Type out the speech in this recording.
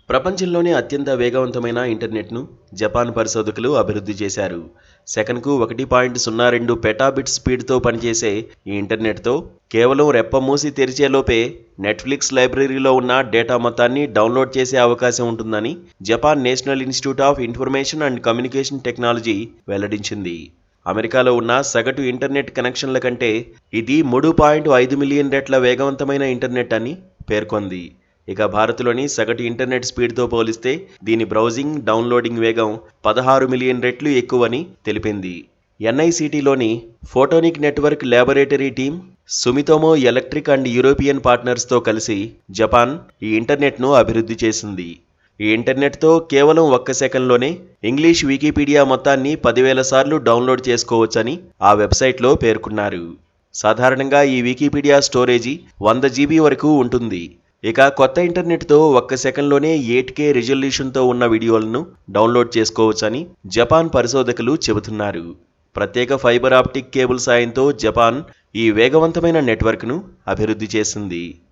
ప్రపంచంలోనే అత్యంత వేగవంతమైన ఇంటర్నెట్ను జపాన్ పరిశోధకులు అభివృద్ధి చేశారు. సెకనుకు 1.02 పెటాబిట్ స్పీడ్తో పనిచేసే ఈ ఇంటర్నెట్తో కేవలం రెప్పమూసి తెరిచేలోపే నెట్ఫ్లిక్స్ లైబ్రరీలో ఉన్న డేటా మొత్తాన్ని డౌన్లోడ్ చేసే అవకాశం ఉంటుందని Japan national institute of information and communication technology వెల్లడించింది. అమెరికాలో ఉన్న సగటు ఇంటర్నెట్ కనెక్షన్ల కంటే ఇది 3.5 మిలియన్ రెట్ల వేగవంతమైన ఇంటర్నెట్ అని పేర్కొంది. ఇక భారత్లోని సగటు ఇంటర్నెట్ స్పీడ్తో పోలిస్తే దీని బ్రౌజింగ్, డౌన్లోడింగ్ వేగం 16 మిలియన్ రెట్లు ఎక్కువని తెలిపింది. ఎన్ఐసిటిలోని photonic network laboratory team, Sumitomo electric and European పార్ట్నర్స్తో కలిసి జపాన్ ఈ ఇంటర్నెట్ను అభివృద్ధి చేసింది. ఈ ఇంటర్నెట్తో కేవలం 1 సెకన్లోనే ఇంగ్లీష్ వికీపీడియా మొత్తాన్ని 10,000 సార్లు డౌన్లోడ్ చేసుకోవచ్చని ఆ వెబ్సైట్లో పేర్కొన్నారు. సాధారణంగా ఈ వికీపీడియా స్టోరేజీ 100 GB వరకు ఉంటుంది. ఇక కొత్త ఇంటర్నెట్తో 1 సెకన్లోనే 8K రిజల్యూషన్తో ఉన్న వీడియోలను డౌన్లోడ్ చేసుకోవచ్చని జపాన్ పరిశోధకులు చెబుతున్నారు. ప్రత్యేక ఫైబర్ ఆప్టిక్ కేబుల్ సాయంతో జపాన్ ఈ వేగవంతమైన నెట్వర్క్ను అభివృద్ధి చేసింది.